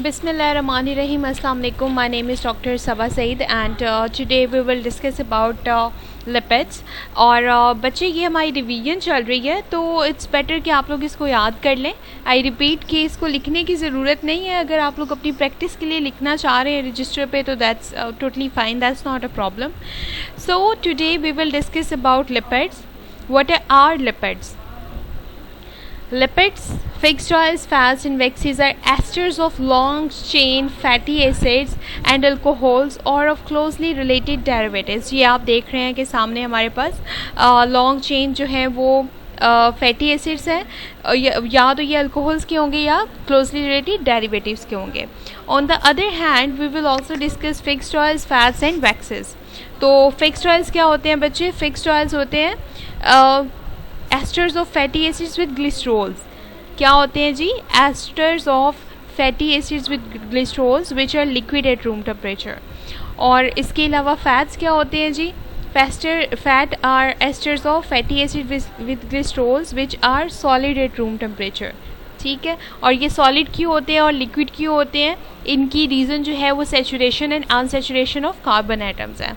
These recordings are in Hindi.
Bismillahirrahmanirrahim. Assalamu alaikum. My name is Dr. Sabah Saeed and today we will discuss about lipids. और बच्चे ये हमारी रिवीजन चल रही है तो इट्स बेटर कि आप लोग इसको याद कर लें. आई रिपीट कि इसको लिखने की ज़रूरत नहीं है. अगर आप लोग अपनी प्रैक्टिस के लिए लिखना चाह रहे हैं रजिस्टर पे तो that's totally fine, that's not a problem. So today we will discuss about lipids. What are lipids? Lipids, fixed oils, fats and waxes are esters of long chain fatty acids and alcohols or of closely related derivatives. ये आप देख रहे हैं कि सामने हमारे पास लॉन्ग चेन जो है वो फैटी एसिड्स हैं, या तो ये अल्कोहल्स के होंगे या क्लोजली रिलेटेड डेरिवेटिव्स के होंगे. On the other hand we will also discuss fixed oils, fats and waxes. तो फिक्स्ड ऑयल्स क्या होते हैं बच्चे? फिक्स्ड ऑयल्स होते हैं esters of fatty acids with glycerols. क्या होते हैं जी? Esters of fatty acids with glycerols which are liquid at room temperature. और इसके अलावा फैट्स क्या होते हैं जी? Fat are esters of fatty acid with glycerols which are solid eight room temperature. ठीक है. और ये सॉलिड क्यों होते हैं और लिक्विड क्यों होते हैं? इनकी रीज़न जो है वो saturation and unsaturation of carbon atoms है.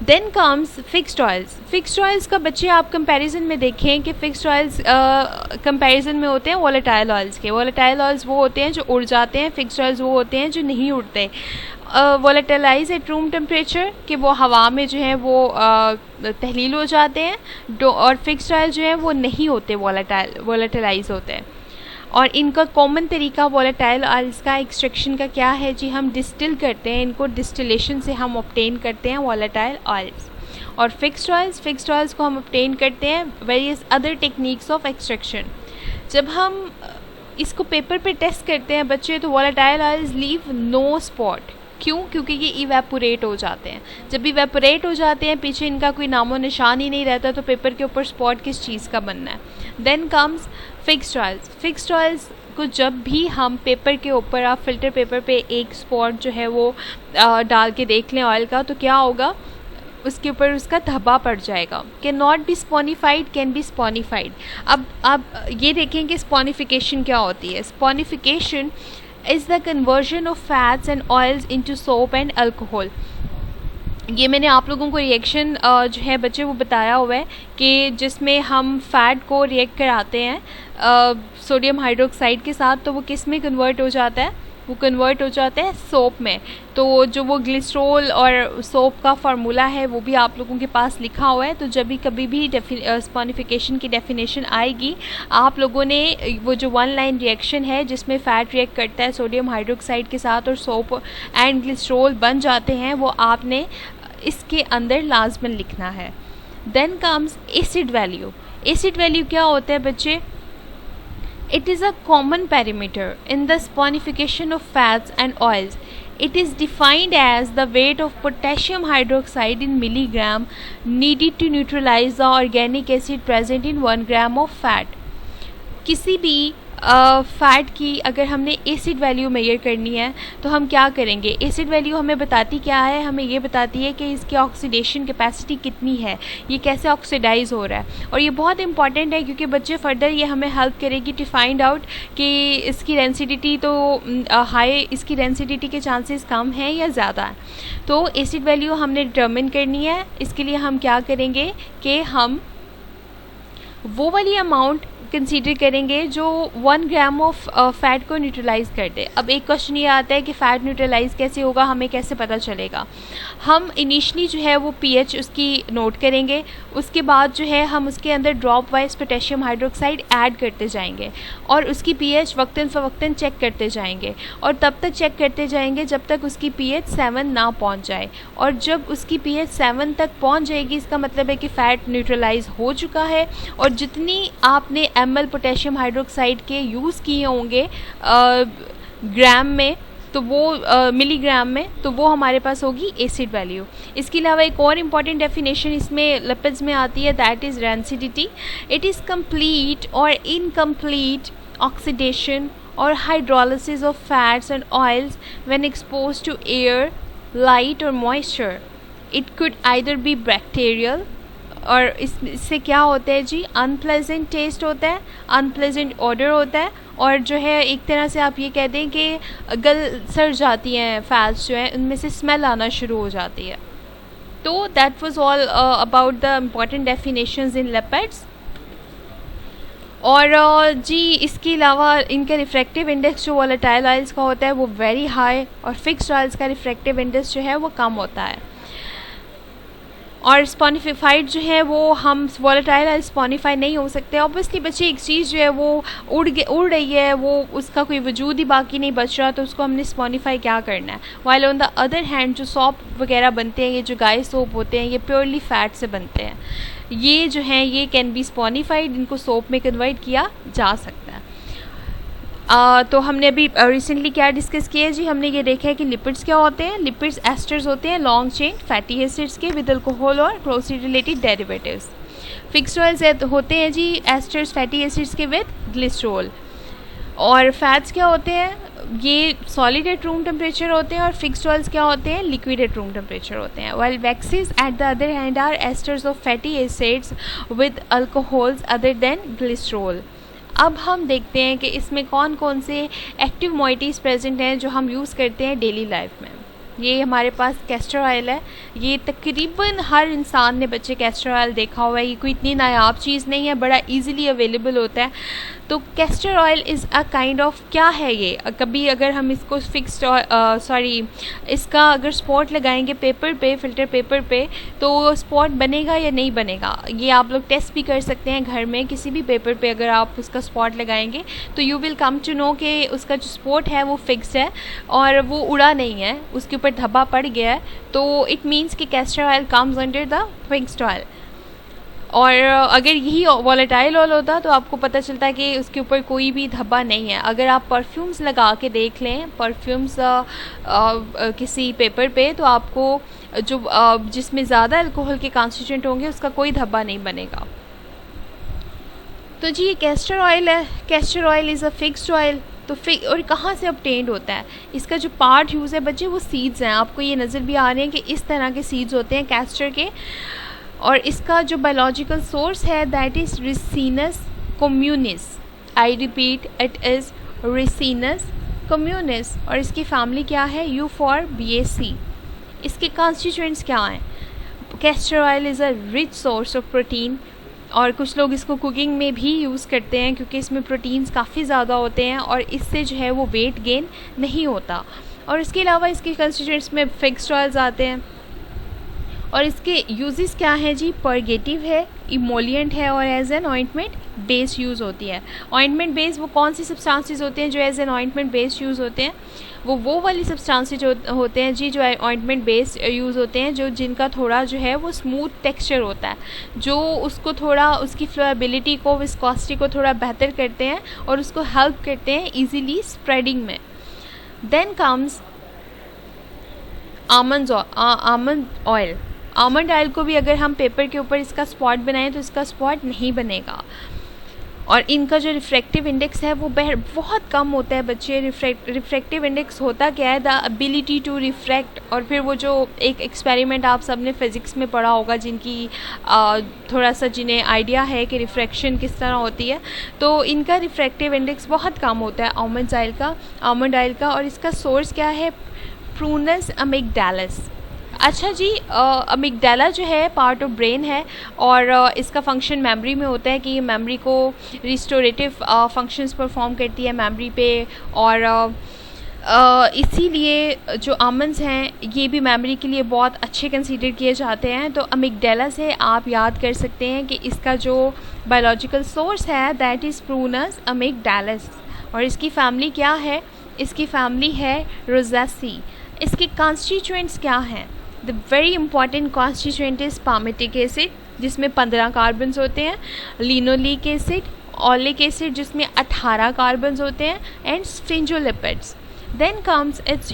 Then comes fixed oils. Fixed oils का बच्चे आप कंपैरिजन में देखें कि फिक्स्ड ऑयल्स कंपैरिजन में होते हैं वोलेटाइल ऑयल्स के. वोलेटाइल ऑयल्स वो होते हैं जो उड़ जाते हैं, फिक्स्ड ऑयल्स वो होते हैं जो नहीं उड़ते. वोलेटाइलाइज एट रूम टेम्परेचर कि वो हवा में जो है वो तहलील हो जाते हैं, और फिक्स्ड ऑयल जो है वो नहीं होते, वोलेटाइलाइज होते हैं. और इनका कॉमन तरीका वोलेटाइल ऑयल्स का एक्सट्रैक्शन का क्या है जी? हम डिस्टिल करते हैं इनको, डिस्टिलेशन से हम ऑब्टेन करते हैं वोलेटाइल ऑयल्स. और फिक्स्ड ऑयल्स को हम ऑब्टेन करते हैं various other techniques of extraction. जब हम इसको पेपर पे टेस्ट करते हैं बच्चे तो volatile oils leave no spot. क्यों? क्योंकि ये इवेपोरेट हो जाते हैं. जब इवेपोरेट हो जाते हैं पीछे इनका कोई नामो निशान ही नहीं रहता, तो पेपर के ऊपर स्पॉट किस चीज़ का बनना है? Then comes fixed oils. Fixed oils को जब भी हम पेपर के ऊपर, आप फिल्टर पेपर पे एक स्पॉट जो है वो डाल के देख लें ऑयल का, तो क्या होगा? उसके ऊपर उसका धब्बा पड़ जाएगा. Can not be saponified, can be saponified. अब आप ये देखें कि स्पॉनिफिकेशन क्या होती है. स्पॉनिफिकेशन is the conversion of fats and oils into soap and alcohol. ये मैंने आप लोगों को रिएक्शन जो है बच्चे वो बताया हुआ है कि जिसमें हम फैट को रिएक्ट कराते हैं सोडियम हाइड्रोक्साइड के साथ, तो वो किस में कन्वर्ट हो जाता है? वो कन्वर्ट हो जाता है सोप में. तो जो वो ग्लिसरॉल और सोप का फार्मूला है वो भी आप लोगों के पास लिखा हुआ है. तो जब भी कभी भी स्पॉनिफिकेशन की डेफिनेशन आएगी, आप लोगों ने वो जो वन लाइन रिएक्शन है जिसमें फ़ैट रिएक्ट करता है सोडियम हाइड्रोक्साइड के साथ और सोप एंड ग्लिसरॉल बन जाते हैं, वो आपने इसके अंदर लाजमन लिखना है. Then comes acid value. Acid value क्या होता है बच्चे? It is a common parameter in the sponification of fats and oils. It is defined as the weight of potassium hydroxide in milligram needed to neutralize the organic acid present in 1 gram of fat. किसी भी फ़ैट की अगर हमने एसिड वैल्यू मेजर करनी है तो हम क्या करेंगे? एसिड वैल्यू हमें बताती क्या है? हमें ये बताती है कि इसकी ऑक्सीडेशन कैपेसिटी कितनी है, ये कैसे ऑक्सीडाइज हो रहा है. और ये बहुत इंपॉर्टेंट है क्योंकि बच्चे फर्दर ये हमें हेल्प करेगी टू फाइंड आउट कि इसकी डेंसिटी तो हाई, इसकी डेंसिटी के चांसेस कम हैं या ज़्यादा है. तो एसिड वैल्यू हमने डिटर्मिन करनी है. इसके लिए हम क्या करेंगे कि हम वो वाली अमाउंट कंसीडर करेंगे जो 1 ग्राम ऑफ फैट को न्यूट्रलाइज कर दे. अब एक क्वेश्चन ये आता है कि फ़ैट न्यूट्रलाइज कैसे होगा, हमें कैसे पता चलेगा? हम इनिशली जो है वो पीएच उसकी नोट करेंगे, उसके बाद जो है हम उसके अंदर drop wise potassium hydroxide add करते जाएंगे और उसकी पीएच वक्तन फ़वक्तन चेक करते जाएंगे. और तब तक चेक करते जाएंगे जब तक उसकी पीएच 7 ना पहुँच जाए. और जब उसकी पीएच 7 तक पहुँच जाएगी इसका मतलब है कि फ़ैट न्यूट्रलाइज हो चुका है. और जितनी आपने ml पोटेशियम हाइड्रोक्साइड के यूज़ किए होंगे ग्राम में, तो वो मिलीग्राम में, तो वो हमारे पास होगी एसिड वैल्यू. इसके अलावा एक और इम्पॉर्टेंट डेफिनेशन इसमें लिपिड्स में आती है, that is rancidity. It is complete और इनकम्प्लीट ऑक्सीडेशन और hydrolysis of fats and oils when exposed to air, light और moisture. It could either be bacterial और इससे क्या होता है जी, अनप्लेजेंट टेस्ट होता है, अनप्लेजेंट ऑडर होता है, और जो है एक तरह से आप ये कह दें कि गल सड़ जाती हैं फैट्स जो है, उनमें से स्मेल आना शुरू हो जाती है। तो that was all about the important definitions in lipids. और जी इसके अलावा इनका रिफ्रैक्टिव इंडेक्स जो वोलेटाइल ऑयल्स का होता है वो वेरी हाई, और फिक्स्ड ऑयल्स का रिफ्रैक्टिव इंडेक्स जो है वो कम होता है। और स्पॉनिफाइड जो है वो हम वोलेटाइल ऑयल स्पॉनिफाई नहीं हो सकते। ऑब्वियसली बच्चे एक चीज़ जो है वो उड़ रही है, वो उसका कोई वजूद ही बाकी नहीं बच रहा, तो उसको हमने स्पॉनिफाई क्या करना है। While on the other hand जो सॉप वगैरह बनते हैं, ये जो गाय सोप होते हैं, ये प्योरली फैट से बनते हैं। ये जो हैं ये कैन बी स्पॉनिफाइड, इनको सोप में कन्वर्ट किया जा सकता है। तो हमने अभी रिसेंटली क्या डिस्कस किया है जी, हमने ये देखा है कि लिपिड्स क्या होते हैं। लिपिड्स एस्टर्स होते हैं लॉन्ग चेन फैटी एसिड्स के विद अल्कोहल और closely related derivatives. Fixed oils होते हैं जी एस्टर्स फैटी एसिड्स के विद ग्लिसरॉल। और फैट्स क्या होते हैं, ये सॉलिड एट रूम टेम्परेचर होते हैं, और फिक्स्ड ऑयल्स क्या होते हैं, लिक्विड एट रूम टेम्परेचर होते हैं। While waxes at the other hand are esters of fatty acids with alcohols other than glycerol. अब हम देखते हैं कि इसमें कौन कौन से एक्टिव मॉइटीज़ प्रेजेंट हैं जो हम यूज़ करते हैं डेली लाइफ में। ये हमारे पास कैस्टर ऑयल है, ये तकरीबन हर इंसान ने बच्चे कैस्टर ऑयल देखा हुआ है, ये कोई इतनी नायाब चीज़ नहीं है, बड़ा इजीली अवेलेबल होता है। तो castor oil is a kind of क्या है ये, कभी अगर हम इसको इसका अगर स्पॉट लगाएंगे पेपर पे, फिल्टर पेपर पे, तो स्पॉट बनेगा या नहीं बनेगा, ये आप लोग टेस्ट भी कर सकते हैं घर में। किसी भी पेपर पे अगर आप उसका स्पॉट लगाएंगे तो you will come to know कि उसका जो स्पॉट है वो फिक्स है और वो उड़ा नहीं है, उसके ऊपर धब्बा पड़ गया है, तो इट मीन्स कि castor oil comes under the fixed oil. और अगर यही वॉलेटाइल ऑयल होता तो आपको पता चलता है कि उसके ऊपर कोई भी धब्बा नहीं है। अगर आप परफ्यूम्स लगा के देख लें, परफ्यूम्स किसी पेपर पे, तो आपको जो जिसमें ज़्यादा अल्कोहल के कॉन्स्टिट्यूएंट होंगे उसका कोई धब्बा नहीं बनेगा। तो जी ये कैस्टर ऑयल है, castor oil is a fixed oil. तो और कहाँ से ऑब्टेन्ड होता है, इसका जो पार्ट यूज़ है बच्चे वो सीड्स हैं, आपको ये नज़र भी आ रहे हैं कि इस तरह के सीड्स होते हैं कैस्टर के। और इसका जो बायोलॉजिकल सोर्स है that is Ricinus communis. I repeat, it is Ricinus communis. और इसकी फैमिली क्या है, यूफॉरबिएसी। इसके कॉन्स्टिट्यूएंट्स क्या हैं, castor oil is a rich source of protein, और कुछ लोग इसको कुकिंग में भी यूज़ करते हैं क्योंकि इसमें प्रोटीन्स काफ़ी ज़्यादा होते हैं और इससे जो है वो वेट गेन नहीं होता। और इसके अलावा इसके कंस्टिट्यूएंट्स में फिक्स्ड ऑयल्स आते हैं। और इसके यूजेस क्या हैं जी, परगेटिव है, इमोलिएंट है, और as an ointment base use होती है। ऑइंटमेंट बेस वो कौन सी सब्सटेंसेस होते हैं जो as an ointment base use होते हैं, वो वाली सब्सटेंसेस होते हैं जी जो ऑइंटमेंट बेस यूज़ होते हैं, जो जिनका थोड़ा जो है वो स्मूथ टेक्सचर होता है, जो उसको थोड़ा उसकी फ्लोएबिलिटी को, विस्कोसिटी को थोड़ा बेहतर करते हैं और उसको हेल्प करते हैं ईजीली स्प्रेडिंग में। Then comes almond oil. Almond oil को भी अगर हम पेपर के ऊपर इसका स्पॉट बनाएं तो इसका स्पॉट नहीं बनेगा। और इनका जो रिफ्रैक्टिव इंडेक्स है वो बहुत कम होता है बच्चे। रिफ्रैक्टिव इंडेक्स होता क्या है, द एबिलिटी टू रिफ्रैक्ट। और फिर वो जो एक एक्सपेरिमेंट आप सब ने फिज़िक्स में पढ़ा होगा, जिनकी थोड़ा सा जिन्हें आइडिया है कि रिफ्रैक्शन किस तरह होती है, तो इनका रिफ्रैक्टिव इंडेक्स बहुत कम होता है आमंड ऑयल का। और इसका सोर्स क्या है, प्रूनस अमिगडालस। अच्छा जी, अमिगडाला जो है पार्ट ऑफ ब्रेन है और इसका फंक्शन मेमोरी में होता है कि ये मेमोरी को रिस्टोरेटिव फंक्शंस परफॉर्म करती है मेमोरी पे। और इसीलिए जो आमंड्स हैं ये भी मेमोरी के लिए बहुत अच्छे कंसीडर किए जाते हैं। तो अमिगडाला से आप याद कर सकते हैं कि इसका जो बायोलॉजिकल सोर्स है दैट इज़ प्रूनस अमिगडालस। और इसकी फैमिली क्या है, इसकी फैमिली है रोज़ेसी। इसके कॉन्स्टिट्यूएंट्स क्या हैं, the very important constituent is palmitic acid जिसमें 15 कार्बन्स होते हैं, लिनोलिक एसिड, ऑलिक एसिड जिसमें 18 कार्बन्स होते हैं, and sphingolipids. Then comes its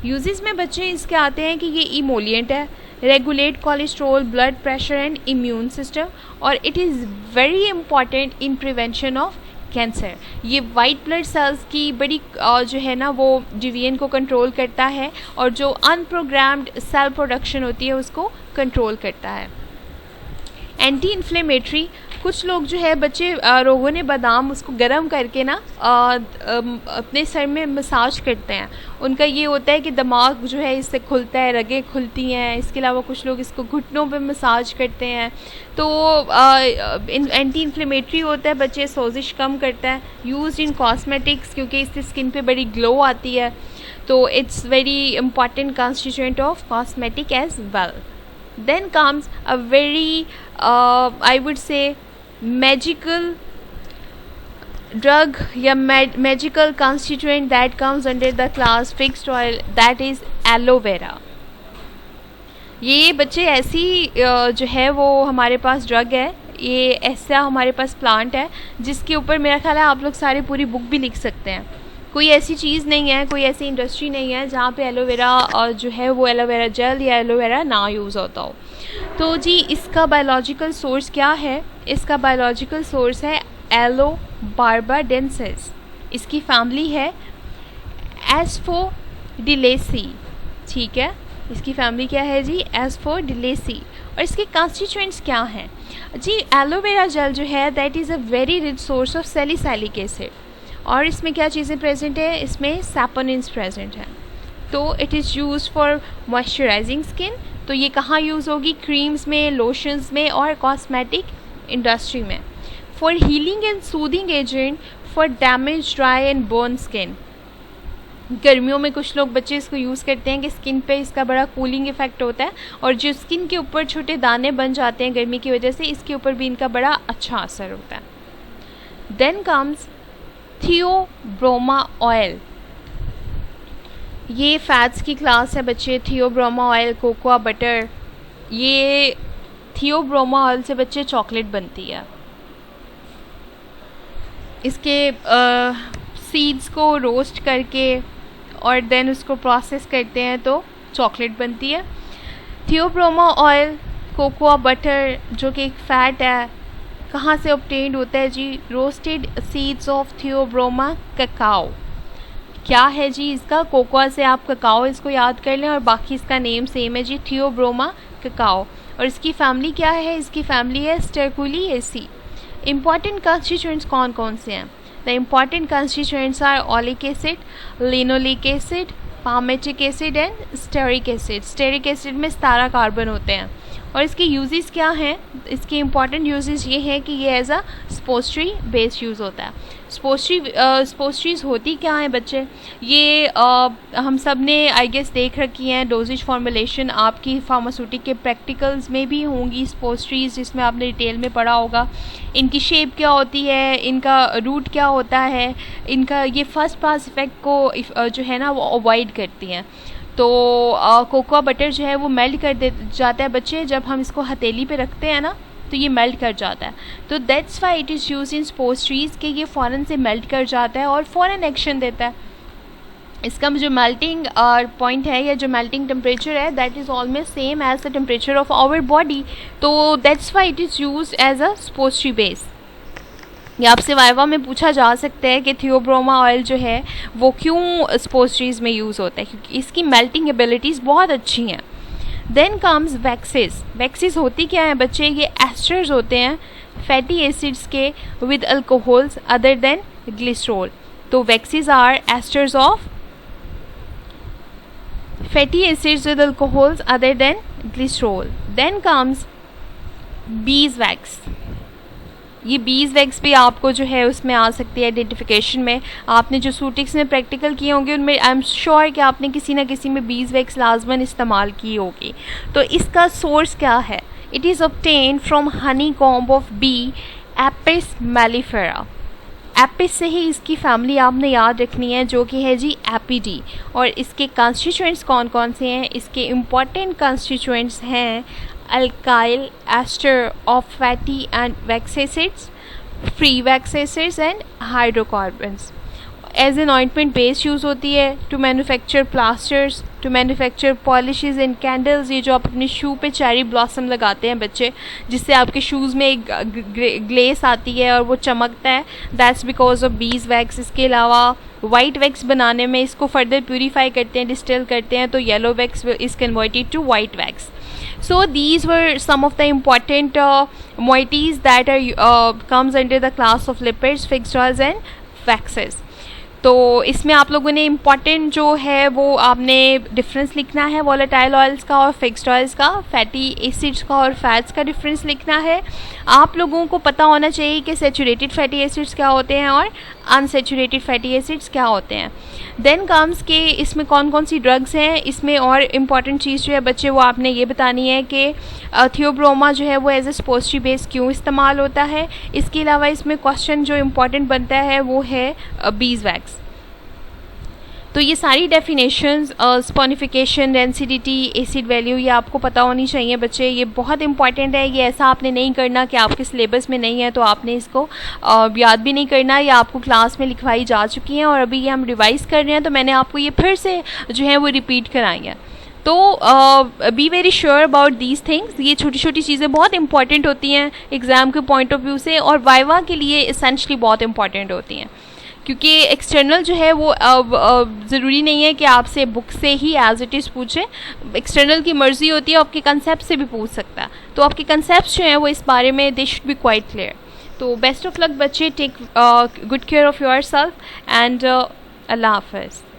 uses में बच्चे इसके आते हैं कि ये इमोलिएंट है, regulate cholesterol, blood pressure and immune system, और it is very important in prevention of cancer. ये वाइट ब्लड सेल्स की बड़ी जो है ना वो डिवीजन को कंट्रोल करता है और जो अनप्रोग्राम्ड सेल प्रोडक्शन होती है उसको कंट्रोल करता है। एंटी इन्फ्लेमेटरी, कुछ लोग जो है बच्चे रोगन बादाम उसको गर्म करके ना अपने सर में मसाज करते हैं। उनका ये होता है कि दिमाग जो है इससे खुलता है, रगें खुलती हैं। इसके अलावा कुछ लोग इसको घुटनों पे मसाज करते हैं। तो एंटी इन्फ्लेमेटरी होता है बच्चे, सोजिश कम करता है। यूज्ड इन कॉस्मेटिक्स, क्योंकि इससे स्किन पे बड़ी ग्लो आती है। तो it's very important constituent of cosmetic as well. Then comes a very I would say magical drug या magical constituent that comes under the class fixed oil, that is aloe vera। ये बच्चे ऐसी जो है वो हमारे पास ड्रग है, ये ऐसा हमारे पास प्लांट है जिसके ऊपर मेरा ख्याल है आप लोग सारे पूरी बुक भी लिख सकते हैं। कोई ऐसी चीज़ नहीं है, कोई ऐसी इंडस्ट्री नहीं है जहाँ पे एलोवेरा जो है वो एलोवेरा जेल या एलोवेरा ना यूज़ होता हो। तो जी इसका बायोलॉजिकल सोर्स क्या है? इसका बायोलॉजिकल सोर्स है एलो बार्बाडेंसिस। इसकी फैमिली है एस्फोडिलेसी। ठीक है, इसकी फैमिली क्या है जी? एस्फोडिलेसी। और इसके कॉन्स्टिट्यूएंट्स क्या हैं जी? एलोवेरा जेल जो है that is a very rich source of salicylic acid. और इसमें क्या चीज़ें प्रेजेंट है? इसमें सैपोनिन्स प्रेजेंट है। तो it is use for moisturising skin. तो ये कहाँ यूज़ होगी? क्रीम्स में, लोशंस में और कॉस्मेटिक इंडस्ट्री में। For healing and soothing agent for damage dry and burn skin. गर्मियों में कुछ लोग बच्चे इसको यूज़ करते हैं कि स्किन पे इसका बड़ा कूलिंग इफेक्ट होता है, और जो स्किन के ऊपर छोटे दाने बन जाते हैं गर्मी की वजह से, इसके ऊपर भी इनका बड़ा अच्छा असर होता है। Then comes theobroma oil. ये फैट्स की क्लास है बच्चे। थियोब्रोमा ऑयल, कोकोआ बटर, ये थियोब्रोमा ऑयल से बच्चे चॉकलेट बनती है। इसके सीड्स को रोस्ट करके और देन उसको प्रोसेस करते हैं तो चॉकलेट बनती है। थियोब्रोमा ऑयल, कोकोआ बटर जो कि एक फ़ैट है, कहाँ से ऑब्टेन्ड होता है जी? Roasted seeds of Theobroma cacao. क्या है जी इसका? कोकोआ से आप ककाओ इसको याद कर लें, और बाकी इसका नेम सेम है जी, थियोब्रोमा ककाओ। और इसकी फैमिली क्या है? इसकी फैमिली है स्टेरकुलिएसी। इंपॉर्टेंट कंस्टिट्यूएंट्स कौन कौन से हैं? The important constituents are oleic acid, linoleic acid, palmitic acid and stearic acid. Stearic acid में 17 कार्बन होते हैं। और इसके यूजेस क्या हैं? इसके इंपॉर्टेंट यूजेस ये हैं कि ये एज अ स्पोस्ट्री बेस्ड यूज़ होता है। स्पोस्ट्रीज होती क्या हैं बच्चे? ये हम सब ने आई गेस देख रखी हैं। डोजेज फॉर्मुलेशन आपकी फार्मास्यूटिक के प्रैक्टिकल्स में भी होंगी स्पोस्ट्रीज, जिसमें आपने डिटेल में पढ़ा होगा। इनकी शेप क्या होती है, इनका रूट क्या होता है, इनका ये फर्स्ट पास इफेक्ट को जो है ना वो अवॉइड करती हैं। तो कोकोआ बटर जो है वो मेल्ट कर दे जाता है बच्चे, जब हम इसको हथेली पे रखते हैं ना तो ये मेल्ट कर जाता है। तो that's why it is use in suppositories के ये फ़ौरन से मेल्ट कर जाता है और फ़ौरन एक्शन देता है। इसका जो मेल्टिंग पॉइंट है या जो मेल्टिंग टेम्परेचर है that is almost same as the temperature of our body. तो that's why it is use as a suppository base. ये आपसे वाइवा में पूछा जा सकता है कि थियोब्रोमा ऑयल जो है वो क्यों स्पोस्ट्रीज में यूज़ होता है, क्योंकि इसकी मेल्टिंग एबिलिटीज़ बहुत अच्छी हैं। Then comes waxes. वैक्सेस होती क्या है बच्चे? ये एस्टर्स होते हैं फैटी एसिड्स के with alcohols other than glycerol. तो waxes are esters of fatty acids with alcohols other than glycerol. Then comes beeswax. ये बीज वैक्स भी आपको जो है उसमें आ सकती है आइडेंटिफिकेशन में। आपने जो सूटिक्स में प्रैक्टिकल किए होंगे उनमें आई एम श्योर कि आपने किसी ना किसी में बीज वैक्स लाजमन इस्तेमाल की होगी। तो इसका सोर्स क्या है? It is obtain from honey comb of bee apis mellifera. Apis से ही इसकी फैमिली आपने याद रखनी है जो कि है जी एपीडी। और इसके कंस्टिट्यूएंट्स कौन कौन से हैं? इसके इम्पॉर्टेंट कंस्टिट्यूएंट्स हैं alkyl ester of fatty and wax acids, free wax acids and hydrocarbons. As an ointment base use होती है to manufacture plasters, to manufacture polishes and candles। ये जो आप अपने शू पे चेरी ब्लॉसम लगाते हैं बच्चे, जिससे आपके शूज़ में एक ग्लेस आती है और वो चमकता है, that's because of bees wax. इसके अलावा वाइट वैक्स बनाने में इसको फर्दर प्यूरीफाई करते हैं, डिस्टिल करते हैं, तो yellow wax is converted to white wax. So these were some of the important moieties that are comes under the class of lipids, fixed oils and waxes. तो इसमें आप लोगों ने इम्पॉर्टेंट जो है वो आपने डिफरेंस लिखना है वॉलेटाइल ऑयल्स का और फिक्स्ड ऑयल्स का, फैटी एसिड्स का और फैट्स का डिफरेंस लिखना है. आप लोगों को पता होना चाहिए कि सैचुरेटेड फैटी एसिड्स क्या होते हैं और अनसैचुरेटेड फैटी एसिड्स क्या होते हैं. देन कम्स के इसमें कौन कौन सी ड्रग्स हैं. इसमें और इम्पॉर्टेंट चीज़ जो है बच्चे वो आपने ये बतानी है कि थियोब्रोमा जो है वो एज ए सपोस्ट्री बेस क्यों इस्तेमाल होता है. इसके अलावा इसमें क्वेश्चन जो इम्पॉर्टेंट बनता है वो है बीज वैक्स. तो ये सारी डेफिनेशंस, स्पॉनिफिकेशन, डेंसिटी, एसिड वैल्यू, ये आपको पता होनी चाहिए बच्चे. ये बहुत इंपॉर्टेंट है. ये ऐसा आपने नहीं करना कि आपके सिलेबस में नहीं है तो आपने इसको याद भी नहीं करना. ये आपको क्लास में लिखवाई जा चुकी हैं और अभी ये हम रिवाइज़ कर रहे हैं तो मैंने आपको ये फिर से जो है वो रिपीट कराई है. तो be very sure about these things. ये छोटी छोटी चीज़ें बहुत इंपॉर्टेंट होती हैं एग्ज़ाम के पॉइंट ऑफ व्यू से और वाइवा के लिए एसेंशली बहुत इंपॉर्टेंट होती हैं, क्योंकि एक्सटर्नल जो है वो ज़रूरी नहीं है कि आपसे बुक से ही एज इट इज़ पूछे. एक्सटर्नल की मर्ज़ी होती है, आपके कंसेप्ट से भी पूछ सकता है. तो आपके कंसेप्ट जो हैं वो इस बारे में they should be quite clear. तो बेस्ट ऑफ लक बच्चे. Take good care of yourself and अल्लाह हाफ़िज़.